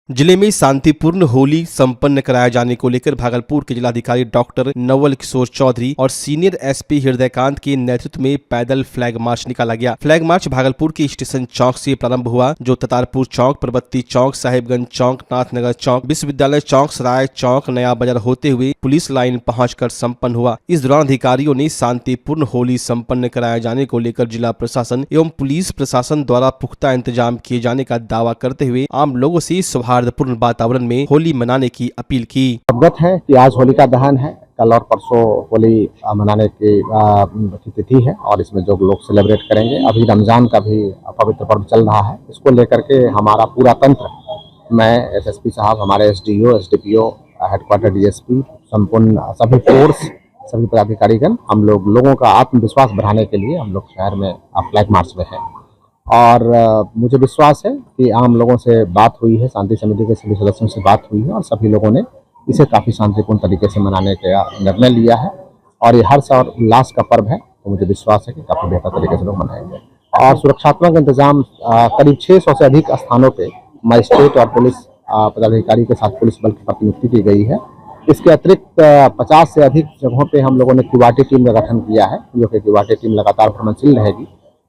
जिले में शांतिपूर्ण होली संपन्न कराए जाने को लेकर भागलपुर के जिलाधिकारी डॉक्टर नवल किशोर चौधरी और सीनियर एसपी हृदयकांत के नेतृत्व में पैदल फ्लैग मार्च निकाला गया। फ्लैग मार्च भागलपुर के स्टेशन चौक से प्रारंभ हुआ, जो ततारपुर चौक, परबत्ती चौक, साहिबगंज चौक, नाथनगर चौक, विश्वविद्यालय चौक, सराय चौक, नया बाजार होते हुए पुलिस लाइन पहुंचकर संपन्न हुआ। इस दौरान अधिकारियों ने शांतिपूर्ण होली संपन्न कराए जाने को लेकर जिला प्रशासन एवं पुलिस प्रशासन द्वारा पुख्ता इंतजाम किए जाने का दावा करते हुए आम लोगों से सौहार्दपूर्ण वातावरण में होली मनाने की अपील की। अवगत है कि आज होलिका दहन है, कल और परसों होली मनाने की तिथि है और इसमें जो लोग सेलिब्रेट करेंगे, अभी रमजान का भी पवित्र पर्व चल रहा है। इसको लेकर के हमारा पूरा तंत्र, मैं एसएसपी साहब, हमारे एसडीओ, एसडीपीओ, हेडक्वार्टर डीएसपी, संपूर्ण सभी फोर्स, सभी पदाधिकारीगण, हम लोगों का आत्मविश्वास बढ़ाने के लिए हम लोग शहर में फ्लैग मार्च में हैं। और मुझे विश्वास है कि आम लोगों से बात हुई है, शांति समिति के सभी सदस्यों से बात हुई है और सभी लोगों ने इसे काफ़ी शांतिपूर्ण तरीके से मनाने का निर्णय लिया है और ये हर्ष और उल्लास का पर्व है, तो मुझे विश्वास है कि काफ़ी बेहतर तरीके से लोग मनाएंगे। और सुरक्षात्मक इंतजाम करीब 600 से अधिक स्थानों पे मजिस्ट्रेट और पुलिस पदाधिकारी के साथ पुलिस बल की प्रतिनियुक्ति की गई है। इसके अतिरिक्त 50 से अधिक जगहों पे हम लोगों ने क्यूआरटी टीम का गठन किया है, जो कि क्यूआरटी टीम लगातार भ्रमणशील रहेगी।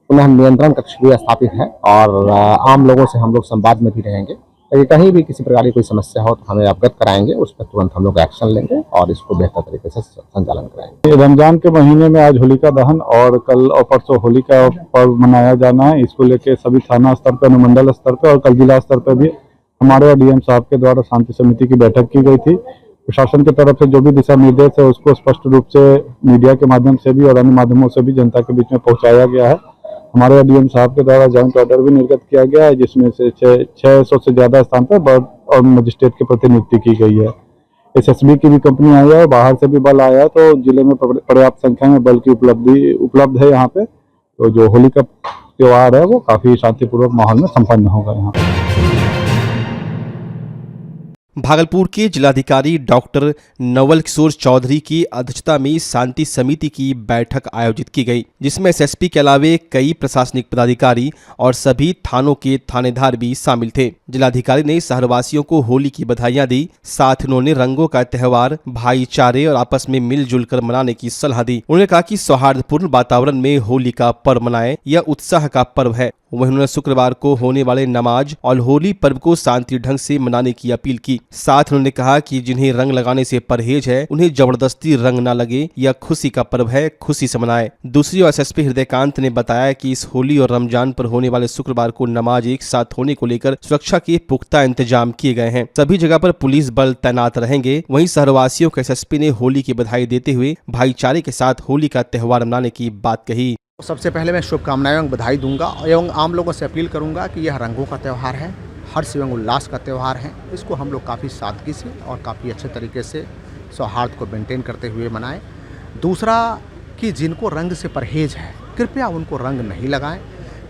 पुनः नियंत्रण कक्ष भी स्थापित है और आम लोगों से हम लोग संवाद में भी रहेंगे, तो कहीं भी किसी प्रकार की कोई समस्या हो तो हमें अवगत कराएंगे, उस पर तुरंत हम लोग एक्शन लेंगे और इसको बेहतर तरीके से संचालन कराएंगे। रमजान के महीने में आज होलिका दहन और कल और परसों होली का पर्व मनाया जाना है। इसको लेकर सभी थाना स्तर पर, अनुमंडल स्तर पर और कल जिला स्तर पर भी हमारे डीएम साहब के द्वारा शांति समिति की बैठक की गई थी। प्रशासन की तरफ से जो भी दिशा निर्देश है उसको स्पष्ट रूप से मीडिया के माध्यम से भी और अन्य माध्यमों से भी जनता के बीच में पहुंचाया गया है। हमारे डीएम साहब के द्वारा जॉइंट ऑर्डर भी निर्गत किया गया है, जिसमें से 600 से ज्यादा स्थान पर बल और मजिस्ट्रेट की प्रतिनियुक्ति की गई है। एसएसबी की भी कंपनी आई है, बाहर से भी बल आया है, तो जिले में पर्याप्त संख्या में बल की उपलब्ध है यहाँ पे। तो जो होली का त्योहार है वो काफी शांतिपूर्वक माहौल में संपन्न होगा यहाँ पे। भागलपुर के जिलाधिकारी डॉक्टर नवल किशोर चौधरी की अध्यक्षता में शांति समिति की बैठक आयोजित की गई, जिसमें एसएसपी के अलावे कई प्रशासनिक पदाधिकारी और सभी थानों के थानेदार भी शामिल थे। जिलाधिकारी ने शहरवासियों को होली की बधाइयां दी, साथ उन्होंने रंगों का त्योहार भाईचारे और आपस में मिलजुल कर मनाने की सलाह दी। उन्होंने कहा कि सौहार्दपूर्ण वातावरण में होली का पर्व मनाएं, यह उत्साह का पर्व है। वहीं उन्होंने शुक्रवार को होने वाले नमाज और होली पर्व को शांति ढंग से मनाने की अपील की। साथ उन्होंने कहा कि जिन्हें रंग लगाने से परहेज है, उन्हें जबरदस्ती रंग न लगे, यह खुशी का पर्व है, खुशी से मनाएं। दूसरी ओर एसएसपी हृदयकांत ने बताया कि इस होली और रमजान पर होने वाले शुक्रवार को नमाज एक साथ होने को लेकर सुरक्षा के पुख्ता इंतजाम किए गए हैं। सभी जगह पर पुलिस बल तैनात रहेंगे। वहीं शहरवासियों को एसएसपी ने होली की बधाई देते हुए भाईचारे के साथ होली का त्योहार मनाने की बात कही। सबसे पहले मैं शुभकामनाएं एवं बधाई दूंगा एवं आम लोगों से अपील करूंगा कि यह रंगों का त्यौहार है, हर्ष एवं उल्लास का त्यौहार है। इसको हम लोग काफ़ी सादगी से और काफ़ी अच्छे तरीके से सौहार्द को मेंटेन करते हुए मनाएं। दूसरा कि जिनको रंग से परहेज है, कृपया उनको रंग नहीं लगाएं,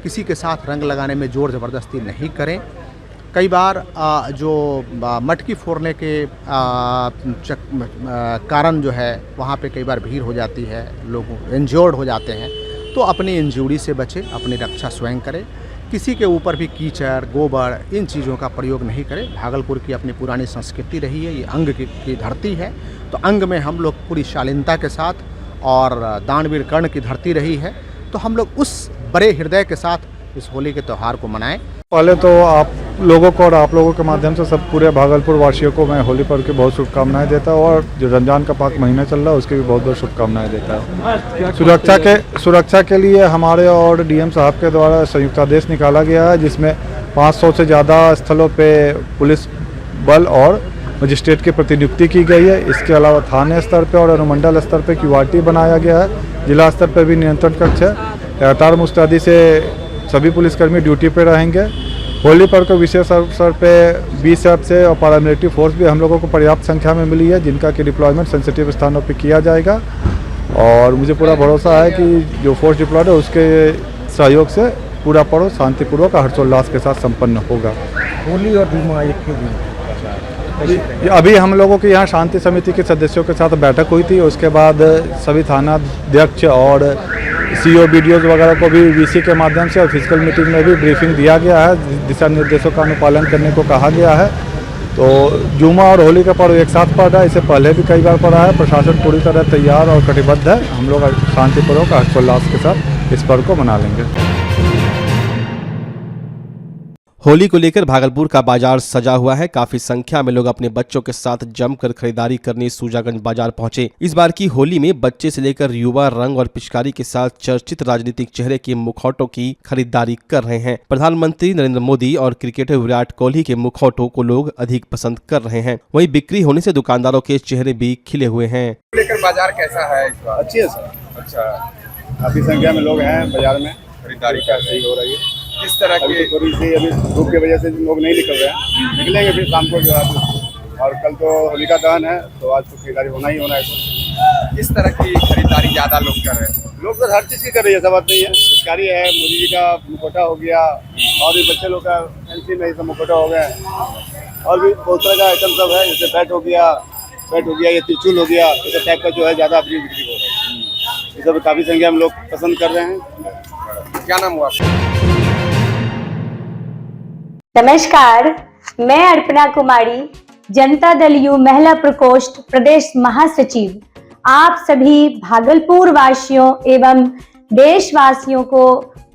किसी के साथ रंग लगाने में ज़ोर ज़बरदस्ती नहीं करें। कई बार जो मटकी फोड़ने के कारण जो है वहाँ पे कई बार भीड़ हो जाती है, लोग इंजर्ड हो जाते हैं, तो अपनी इंजरी से बचें, अपनी रक्षा स्वयं करें। किसी के ऊपर भी कीचड़, गोबर, इन चीज़ों का प्रयोग नहीं करें। भागलपुर की अपनी पुरानी संस्कृति रही है, ये अंग की धरती है, तो अंग में हम लोग पूरी शालीनता के साथ और दानवीर कर्ण की धरती रही है, तो हम लोग उस बड़े हृदय के साथ इस होली के त्यौहार को मनाएं। पहले तो आप लोगों को और आप लोगों के माध्यम से सब पूरे भागलपुर वासियों को मैं होली पर्व की बहुत शुभकामनाएं देता हूँ और जो रमजान का पाक महीना चल रहा है उसकी भी बहुत बहुत शुभकामनाएं देता हूँ। सुरक्षा के लिए हमारे और डीएम साहब के द्वारा संयुक्त आदेश निकाला गया है, जिसमें 500 से ज़्यादा स्थलों पे पुलिस बल और मजिस्ट्रेट की प्रतिनियुक्ति की गई है। इसके अलावा थाने स्तर पर और अनुमंडल स्तर पर क्यूआरटी बनाया गया है। जिला स्तर पर भी नियंत्रण कक्ष है। लगातार मुस्तैदी से सभी पुलिसकर्मी ड्यूटी पे रहेंगे। होली पर्व को विशेष अवसर पे बीएसएफ से और पैरामिलिट्री फोर्स भी हम लोगों को पर्याप्त संख्या में मिली है, जिनका कि डिप्लॉयमेंट सेंसिटिव स्थानों पे किया जाएगा और मुझे पूरा भरोसा है कि जो फोर्स डिप्लॉयड है उसके सहयोग से पूरा पर्व शांतिपूर्वक हर्षोल्लास के साथ संपन्न होगा। होली और बीमा एक ही दिन अभी हम लोगों के यहाँ शांति समिति के सदस्यों के साथ बैठक हुई थी, उसके बाद सभी थानाध्यक्ष और सीओ बीडीओ वगैरह को भी वीसी के माध्यम से और फिजिकल मीटिंग में भी ब्रीफिंग दिया गया है। दिशा निर्देशों का अनुपालन करने को कहा गया है तो जुमा और होली का पर्व एक साथ पड़ रहा है, इससे पहले भी कई बार पड़ा है। प्रशासन पूरी तरह तैयार और कटिबद्ध है। हम लोग शांतिपूर्वक हर्षोल्लास के साथ इस पर्व को मना लेंगे। होली को लेकर भागलपुर का बाजार सजा हुआ है। काफी संख्या में लोग अपने बच्चों के साथ जमकर खरीदारी करने सूजागंज बाजार पहुंचे। इस बार की होली में बच्चे से लेकर युवा रंग और पिचकारी के साथ चर्चित राजनीतिक चेहरे के मुखौटों की खरीदारी कर रहे हैं। प्रधानमंत्री नरेंद्र मोदी और क्रिकेटर विराट कोहली के मुखौटों को लोग अधिक पसंद कर रहे हैं। वहीं बिक्री होने से दुकानदारों के चेहरे भी खिले हुए हैं। लेकर बाजार कैसा है इस बार? अच्छी है सर। अच्छा, काफ़ी संख्या में लोग हैं बाजार में, खरीदारी कैसे ही हो रही है। किस तरह अभी की? थोड़ी सी अभी धूप की वजह से लोग नहीं निकल रहे हैं, निकलेंगे फिर शाम को जो है। और कल तो होलिका दहन है, तो आज तो खरीदारी होना ही होना है। किस तरह की खरीदारी ज्यादा लोग कर रहे हैं? लोग तो हर चीज़ की कर रही है, सब बात नहीं है। पिचकारी है, मोदी जी का मुखौटा हो गया, और भी बच्चे लोग का फैंसी में सब मुखौटा हो गया, और भी बहुत तरह का आइटम सब है। जैसे बैट हो गया, ये त्रिशूल हो गया, इस टाइप का जो है ज़्यादा अपनी बिक्री हो रहा है। ये सब काफ़ी संख्या में लोग पसंद कर रहे हैं। क्या नाम हुआ आपका? नमस्कार, मैं अर्पणा कुमारी, जनता दल यू महिला प्रकोष्ठ प्रदेश महासचिव, आप सभी भागलपुर वासियों एवं देशवासियों को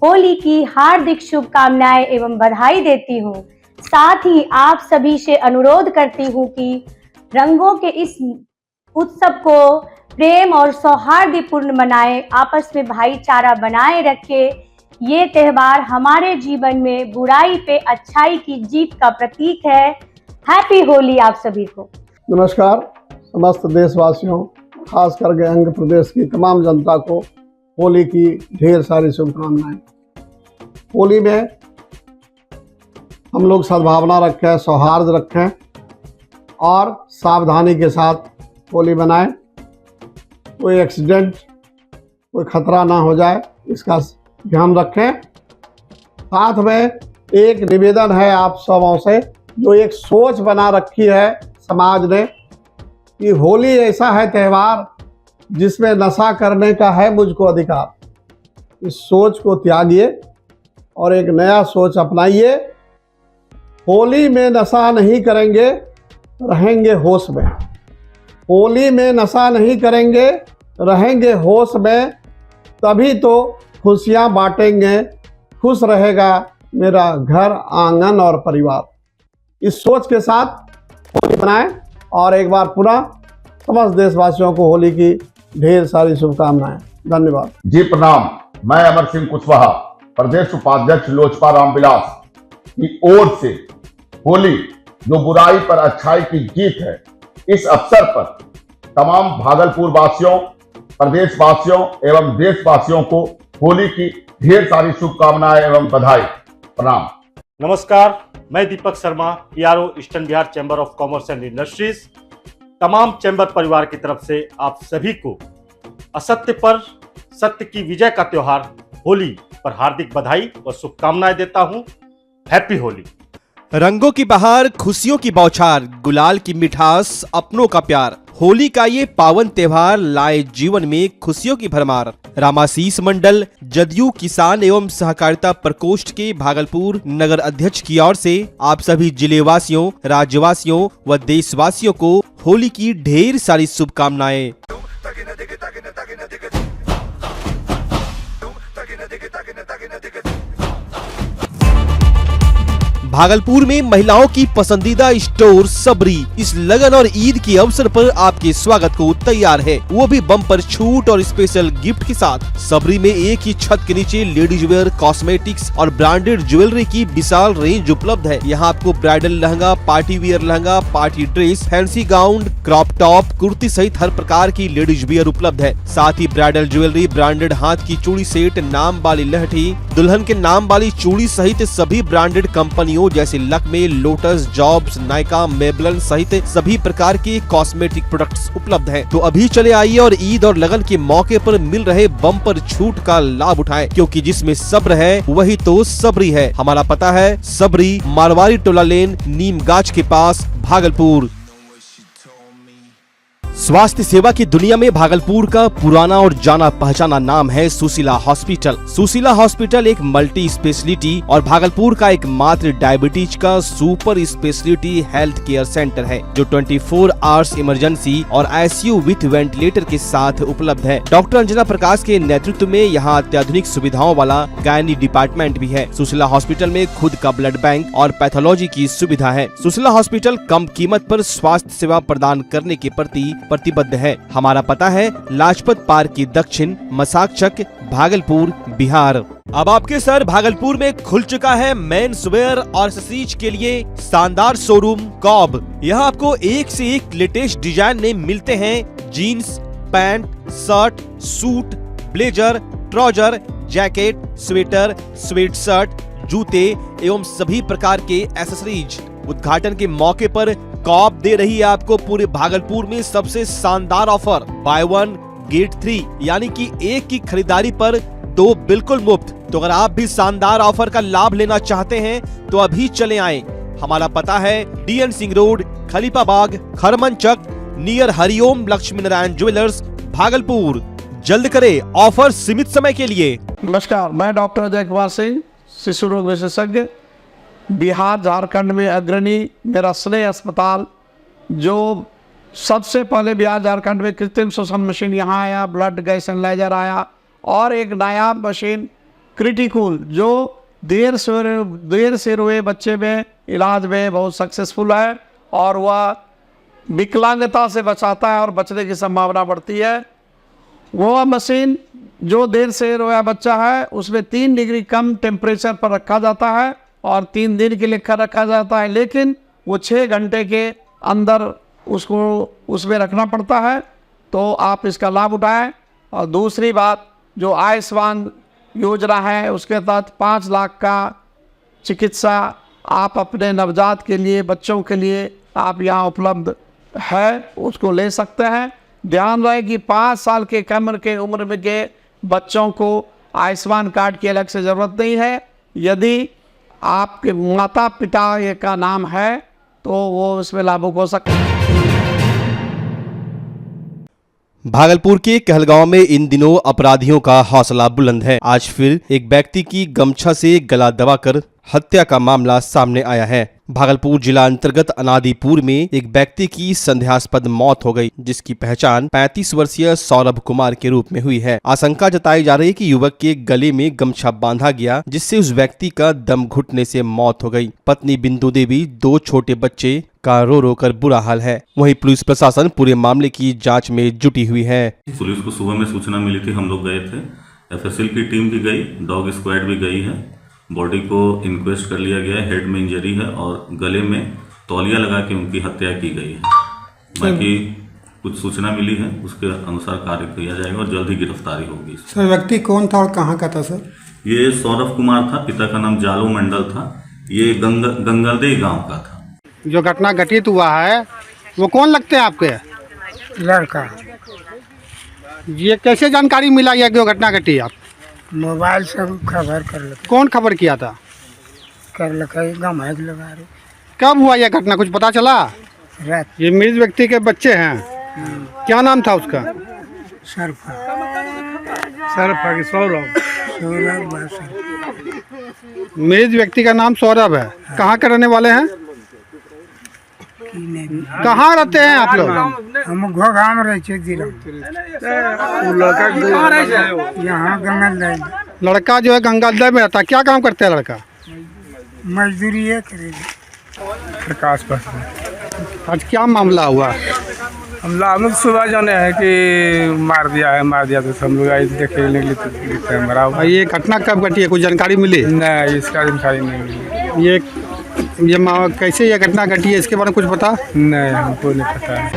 होली की हार्दिक शुभकामनाएं एवं बधाई देती हूं। साथ ही आप सभी से अनुरोध करती हूं कि रंगों के इस उत्सव को प्रेम और सौहार्दपूर्ण मनाएं, आपस में भाईचारा बनाए रखें। ये त्यौहार हमारे जीवन में बुराई पे अच्छाई की जीत का प्रतीक है। हैप्पी होली आप सभी को। नमस्कार, समस्त देशवासियों, खास करके अंग प्रदेश की तमाम जनता को होली की ढेर सारी शुभकामनाएं। होली में हम लोग सद्भावना रखें, सौहार्द रखें और सावधानी के साथ होली मनाएं। कोई एक्सीडेंट, कोई खतरा ना हो जाए, इसका ध्यान रखें। साथ में एक निवेदन है आप सबों से, जो एक सोच बना रखी है समाज ने कि होली ऐसा है त्यौहार जिसमें नशा करने का है मुझको अधिकार। इस सोच को त्यागिए और एक नया सोच अपनाइए। होली में नशा नहीं करेंगे, रहेंगे होश में। होली में नशा नहीं करेंगे, रहेंगे होश में, तभी तो खुशियाँ बांटेंगे, खुश रहेगा मेरा घर, आंगन और परिवार। इस सोच के साथ होली मनाएं और एक बार पुनः समस्त देशवासियों को होली की ढेर सारी शुभकामनाएं। धन्यवाद जी। प्रणाम। मैं अमर सिंह कुशवाहा, प्रदेश उपाध्यक्ष लोजपा रामविलास की ओर से होली जो बुराई पर अच्छाई की जीत है, इस अवसर पर तमाम भागलपुर वासियों, प्रदेशवासियों एवं देशवासियों को होली की ढेर सारी शुभकामनाएं एवं बधाई। प्रणाम। नमस्कार, मैं Deepak Sharma, PRO Eastern Bihar chamber of commerce and industries. तमाम चैम्बर परिवार की तरफ से आप सभी को असत्य पर सत्य की विजय का त्योहार होली पर हार्दिक बधाई और शुभकामनाएं देता हूं। हैप्पी होली। रंगों की बहार, खुशियों की बौछार, गुलाल की मिठास, अपनों का प्यार। होली का ये पावन त्योहार लाए जीवन में खुशियों की भरमार। रामाशीष मंडल, जदयू किसान एवं सहकारिता प्रकोष्ठ के भागलपुर नगर अध्यक्ष की ओर से आप सभी जिलेवासियों, राज्यवासियों व देशवासियों को होली की ढेर सारी शुभकामनाएं। भागलपुर में महिलाओं की पसंदीदा स्टोर सबरी इस लगन और ईद के अवसर पर आपके स्वागत को तैयार है, वो भी बम्पर छूट और स्पेशल गिफ्ट के साथ। सबरी में एक ही छत के नीचे लेडीज वेयर, कॉस्मेटिक्स और ब्रांडेड ज्वेलरी की विशाल रेंज उपलब्ध है। यहाँ आपको bridal lehenga, party wear lehenga, party dress, fancy gown, crop top, kurti सहित हर प्रकार की लेडीज वेयर उपलब्ध है। साथ ही ब्राइडल ज्वेलरी, ब्रांडेड हाथ की चूड़ी सेट, नाम वाली लहठी, दुल्हन के नाम वाली चूड़ी सहित सभी ब्रांडेड कंपनियों जैसे लक्मे, लोटस, जॉब्स, नायका, मेबलन सहित सभी प्रकार के कॉस्मेटिक प्रोडक्ट्स उपलब्ध हैं। तो अभी चले आइए और ईद और लगन के मौके पर मिल रहे बम्पर छूट का लाभ उठाएं, क्योंकि जिसमें सब्र है वही तो सबरी है। हमारा पता है सबरी, मारवाड़ी टोला लेन, नीम गाछ के पास, भागलपुर। स्वास्थ्य सेवा की दुनिया में भागलपुर का पुराना और जाना पहचाना नाम है सुशीला हॉस्पिटल। सुशीला हॉस्पिटल एक मल्टी स्पेशलिटी और भागलपुर का एकमात्र डायबिटीज का super speciality health care centre है, जो 24 आवर्स इमरजेंसी और आईसीयू विथ वेंटिलेटर के साथ उपलब्ध है। डॉक्टर अंजना प्रकाश के नेतृत्व में यहाँ अत्याधुनिक सुविधाओं वाला गायनी डिपार्टमेंट भी है। सुशीला हॉस्पिटल में खुद का ब्लड बैंक और पैथोलॉजी की सुविधा है। सुशीला हॉस्पिटल कम कीमत पर स्वास्थ्य सेवा प्रदान करने के प्रति प्रतिबद्ध है। हमारा पता है लाजपत पार्क की दक्षिण, मसाकचक, भागलपुर, बिहार। अब आपके सर भागलपुर में खुल चुका है मेंस वेयर और एक्सेसरीज के लिए शानदार शोरूम कॉब। यहाँ आपको एक से एक लेटेस्ट डिजाइन में मिलते हैं jeans, pant, shirt, suit, blazer, trouser, jacket, sweater, sweatshirt, जूते एवं सभी प्रकार के एक्सेसरीज। उद्घाटन के मौके पर कॉप दे रही है आपको पूरे भागलपुर में सबसे शानदार ऑफर, बाय 1 गेट 3, यानी कि एक की खरीदारी पर 2 बिल्कुल मुफ्त। तो अगर आप भी शानदार ऑफर का लाभ लेना चाहते हैं तो अभी चले आएं। हमारा पता है DN Singh road, Khalifabagh, Kharmanchak, near Hariom Lakshmi Narayan jewellers, Bhagalpur. जल्द करें, ऑफर सीमित समय के लिए। नमस्कार, मैं डॉक्टर अजय कुमार सिंह, शिशु रोग विशेषज्ञ, बिहार झारखंड में अग्रणी मेरा स्नेह अस्पताल, जो सबसे पहले बिहार झारखंड में कृत्रिम श्वसन मशीन यहाँ आया, ब्लड गैस एनालाइजर आया, और एक नया मशीन क्रिटिकल जो देर से रोए बच्चे में इलाज में बहुत सक्सेसफुल है और वह विकलांगता से बचाता है और बचने की संभावना बढ़ती है। वो मशीन जो देर से रोया बच्चा है उसमें 3 डिग्री कम टेम्परेचर पर रखा जाता है और 3 दिन के लिए रखा जाता है, लेकिन वो 6 घंटे के अंदर उसको उसमें रखना पड़ता है। तो आप इसका लाभ उठाएं। और दूसरी बात, जो आयुष्मान योजना है उसके तहत 5 लाख का चिकित्सा आप अपने नवजात के लिए, बच्चों के लिए आप यहाँ उपलब्ध है, उसको ले सकते हैं। ध्यान रहे कि 5 साल के कम के उम्र में के बच्चों को आयुष्मान कार्ड की अलग से ज़रूरत नहीं है। यदि आपके माता पिता का नाम है तो वो उसमें लाभुक हो सकते हैं। भागलपुर के कहलगांव में इन दिनों अपराधियों का हौसला बुलंद है। आज फिर एक व्यक्ति की गमछा से गला दबाकर हत्या का मामला सामने आया है। भागलपुर जिला अंतर्गत अनादीपुर में एक व्यक्ति की संदेहास्पद मौत हो गई, जिसकी पहचान 35 वर्षीय सौरभ कुमार के रूप में हुई है। आशंका जताई जा रही है कि युवक के गले में गमछा बांधा गया, जिससे उस व्यक्ति का दम घुटने से मौत हो गई। पत्नी बिंदु देवी, 2 छोटे बच्चे का रो कर बुरा हाल है। वहीं पुलिस प्रशासन पूरे मामले की जाँच में जुटी हुई है। पुलिस को सुबह में सूचना मिली थी, हम लोग गए थे, FSL की टीम भी गई, डॉग स्क्वाड भी गई है। बॉडी को इंक्वेस्ट कर लिया गया है, हेड में इंजरी है और गले में तौलिया लगा के उनकी हत्या की गई है। बाकी कुछ सूचना मिली है, उसके अनुसार कार्य किया जाएगा और जल्द ही गिरफ्तारी होगी। सर, व्यक्ति कौन था और कहाँ का था सर? ये सौरभ कुमार था, पिता का नाम जालू मंडल था, ये गंगलदे गांव का था। जो घटना घटित हुआ है वो कौन लगते हैं आपके? लड़का। ये कैसे जानकारी मिला या कि घटना घटी? आप मोबाइल से खबर कर लगे। कौन खबर किया था? कर लगा लगा रहे। कब हुआ यह घटना, कुछ पता चला? रात। ये मृत व्यक्ति के बच्चे हैं, क्या नाम था उसका? सरफा की सौरभ। सौरभ। मृत व्यक्ति का नाम सौरभ है। कहाँ के रहने वाले हैं? कहाँ रहते हैं आप लोग? हम घोघा में रहे जिला। यहाँ गंगालय। लड़का जो है गंगालय में रहता है, क्या काम करते हैं लड़का? मजदूरी है करेगी। प्रकाश पर आज क्या मामला हुआ? हम लोग सुबह जाने हैं कि मार दिया तो हम लोग आए देखने के लिए मरा। ये घटना कब घटी है, कुछ जानकारी मिली? नहीं, इसका जानकारी नहीं मिली। ये कैसे ये घटना घटी है, इसके बारे में कुछ पता? नहीं, हमको नहीं पता है।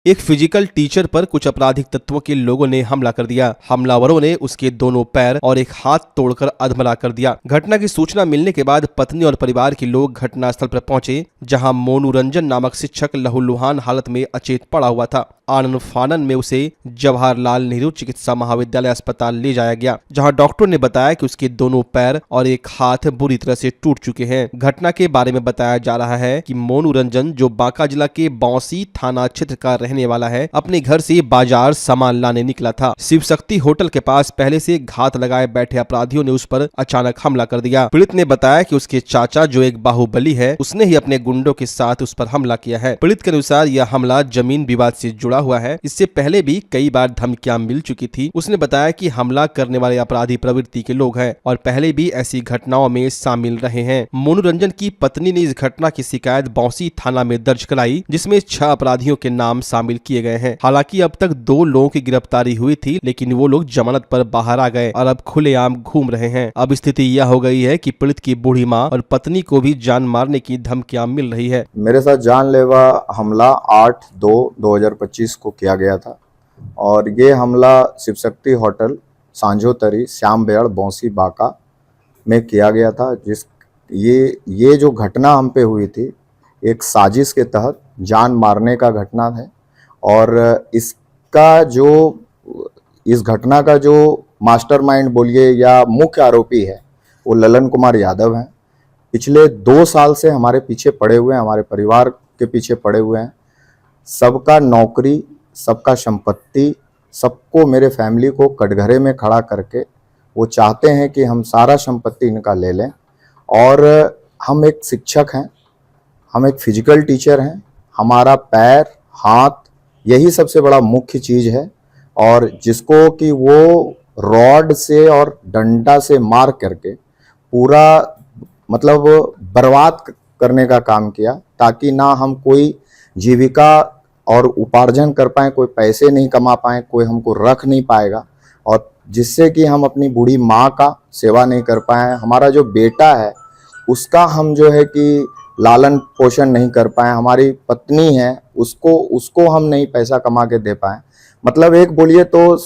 एक फिजिकल टीचर पर कुछ आपराधिक तत्वों के लोगों ने हमला कर दिया। हमलावरों ने उसके दोनों पैर और एक हाथ तोड़कर अधमरा कर दिया। घटना की सूचना मिलने के बाद पत्नी और परिवार के लोग घटनास्थल पर पहुंचे, जहां मोनू रंजन नामक शिक्षक लहूलुहान हालत में अचेत पड़ा हुआ था। आनन फानन में उसे जवाहरलाल नेहरू चिकित्सा महाविद्यालय अस्पताल ले जाया गया, जहां डॉक्टर ने बताया कि उसके दोनों पैर और एक हाथ बुरी तरह से टूट चुके हैं। घटना के बारे में बताया जा रहा है कि मोनू रंजन, जो बांका जिला के बौंसी थाना क्षेत्र का रहने वाला है, अपने घर से बाजार सामान लाने निकला था। शिव शक्ति होटल के पास पहले से घात लगाए बैठे अपराधियों ने उस पर अचानक हमला कर दिया। पीड़ित ने बताया कि उसके चाचा, जो एक बाहुबली है, उसने ही अपने गुंडों के साथ उस पर हमला किया है। पीड़ित के अनुसार यह हमला जमीन विवाद से जुड़ा हुआ है। इससे पहले भी कई बार धमकियां मिल चुकी थी। उसने बताया कि हमला करने वाले अपराधी प्रवृत्ति के लोग हैं और पहले भी ऐसी घटनाओं में शामिल रहे हैं। मोनू रंजन की पत्नी ने इस घटना की शिकायत बौंसी थाना में दर्ज कराई, जिसमें 6 अपराधियों के नाम शामिल किए गए हैं। हालांकि अब तक 2 लोगों की गिरफ्तारी हुई थी, लेकिन वो लोग जमानत पर बाहर आ गए और अब खुलेआम घूम रहे हैं। अब स्थिति यह हो गई है कि पीड़ित की बूढ़ी माँ और पत्नी को भी जान मारने की धमकियां मिल रही है। मेरे साथ जानलेवा हमला 8/2/2025 को किया गया था और ये हमला शिव शक्ति होटल सांझोतरी श्याम बेड़ बौंसी बांका में किया गया था। ये जो घटना हम पे हुई थी, एक साजिश के तहत जान मारने का घटना है और इस घटना का जो मास्टरमाइंड बोलिए या मुख्य आरोपी है, वो ललन कुमार यादव हैं। पिछले 2 साल से हमारे पीछे पड़े हुए हैं, हमारे परिवार के पीछे पड़े हुए हैं। सबका नौकरी, सबका संपत्ति, सबको, मेरे फैमिली को कटघरे में खड़ा करके वो चाहते हैं कि हम सारा संपत्ति इनका ले लें। और हम एक शिक्षक हैं, हम एक फिजिकल टीचर हैं, हमारा पैर, हाथ, यही सबसे बड़ा मुख्य चीज़ है। और जिसको कि वो रॉड से और डंडा से मार करके पूरा मतलब बर्बाद करने का काम किया, ताकि ना हम कोई जीविका और उपार्जन कर पाएँ, कोई पैसे नहीं कमा पाएँ, कोई हमको रख नहीं पाएगा, और जिससे कि हम अपनी बूढ़ी माँ का सेवा नहीं कर पाएँ। हमारा जो बेटा है उसका हम जो है कि लालन पोषण नहीं कर पाए, हमारी पत्नी है उसको हम नहीं पैसा कमा के दे पाए। मतलब एक बोलिए तो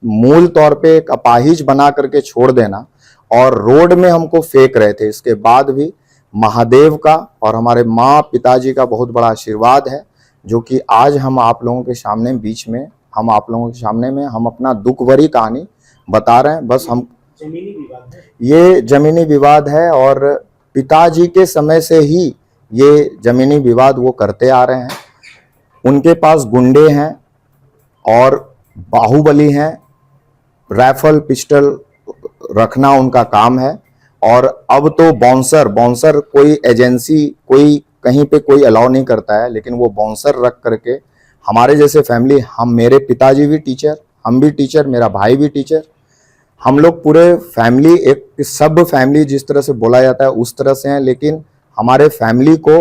मूल तौर पे एक अपाहिज बना करके छोड़ देना, और रोड में हमको फेंक रहे थे। इसके बाद भी महादेव का और हमारे माँ पिताजी का बहुत बड़ा आशीर्वाद है, जो कि आज हम आप लोगों के सामने हम अपना दुख भरी कहानी बता रहे हैं। बस हम ये जमीनी विवाद है और पिताजी के समय से ही ये जमीनी विवाद वो करते आ रहे हैं। उनके पास गुंडे हैं और बाहुबली हैं, राइफल पिस्टल रखना उनका काम है। और अब तो बाउंसर कोई एजेंसी, कोई कहीं पे कोई अलाउ नहीं करता है, लेकिन वो बाउंसर रख करके हमारे जैसे फैमिली, मेरे पिताजी भी टीचर, हम भी टीचर, मेरा भाई भी टीचर, हम लोग पूरे फैमिली, एक सब फैमिली जिस तरह से बोला जाता है उस तरह से हैं, लेकिन हमारे फैमिली को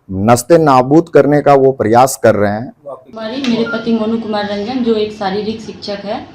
नस्ते नाबूद करने का वो प्रयास कर रहे हैं। मेरे पति मोनू कुमार रंजन, जो एक शारीरिक शिक्षक है,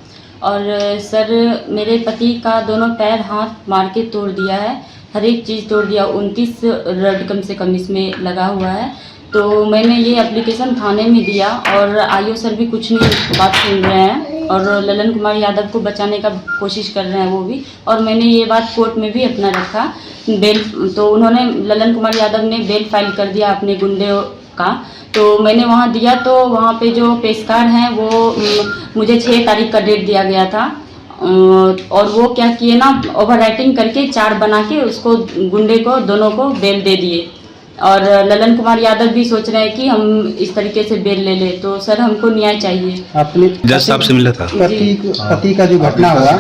और सर मेरे पति का दोनों पैर हाथ मार के तोड़ दिया है, हर एक चीज़ तोड़ दिया। 29 रड कम से कम इसमें लगा हुआ है। तो मैंने ये एप्लीकेशन थाने में दिया और आईओ सर भी कुछ नहीं बात सुन रहे हैं, और ललन कुमार यादव को बचाने का कोशिश कर रहे हैं वो भी। और मैंने ये बात कोर्ट में भी अपना रखा बेल, तो उन्होंने, ललन कुमार यादव ने बेल फाइल कर दिया अपने गुंडे का। तो मैंने वहाँ दिया, तो वहाँ पे जो पेशकार हैं वो मुझे 6 तारीख का डेट दिया गया था, और वो क्या किए ना, ओवर राइटिंग करके 4 बना के उसको गुंडे को दोनों को बेल दे दिए। और ललन कुमार यादव भी सोच रहे हैं कि हम इस तरीके से बेल ले ले। तो सर हमको न्याय चाहिए। आपने जज साहब से मिला था? पति का जो घटना हुआ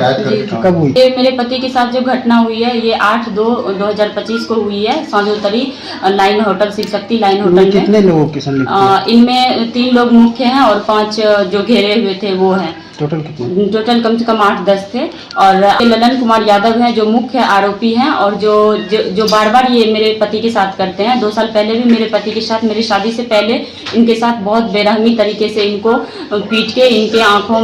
कब हुई? ये मेरे पति के साथ जो घटना हुई है ये 8/2/2025 को हुई है, सांझोतरी line hotel, Shiv Shakti line hotel में। कितने लोगों की संलिप्त? इनमें 3 लोग मुख्य हैं और 5 जो घेरे हुए थे वो हैं। टोटल कम से कम 8-10 थे। और ललन कुमार यादव हैं जो मुख्य आरोपी हैं और जो बार बार ये मेरे पति के साथ करते हैं। 2 साल पहले भी मेरे पति के साथ, मेरी शादी से पहले इनके साथ बहुत बेरहमी तरीके से इनको पीट के इनके आंखों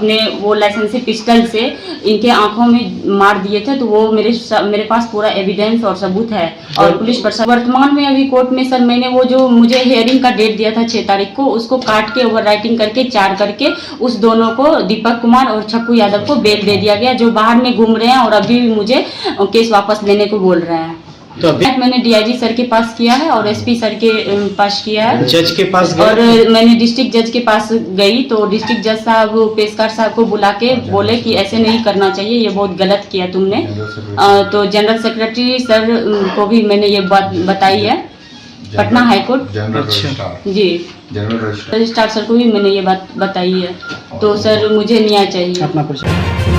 में वो लाइसेंसी पिस्टल से इनके आंखों में मार दिए थे। तो वो मेरे पास पूरा एविडेंस और सबूत है। और पुलिस प्रशासन वर्तमान में अभी कोर्ट में सर मैंने वो जो मुझे हियरिंग का डेट दिया था 6 तारीख को, उसको काट के ओवर राइटिंग करके 4 करके उस दोनों को, दीपक कुमार और छक्कू यादव को बेल दे दिया गया, जो बाहर में घूम रहे हैं और अभी भी मुझे केस वापस लेने को बोल रहे हैं। तो अभी मैंने डीआईजी सर के पास किया है और एसपी सर के पास किया है, जज के पास और मैंने डिस्ट्रिक्ट जज के पास गई तो डिस्ट्रिक्ट जज साहब पेशकार साहब को बुला के बोले कि ऐसे नहीं करना चाहिए, ये बहुत गलत किया तुमने। तो जनरल सेक्रेटरी सर को भी मैंने ये बात बताई है, पटना हाईकोर्ट जी रजिस्ट्रार सर को भी मैंने ये बात बताई है। तो सर मुझे न्याय चाहिए। अपना परिचय।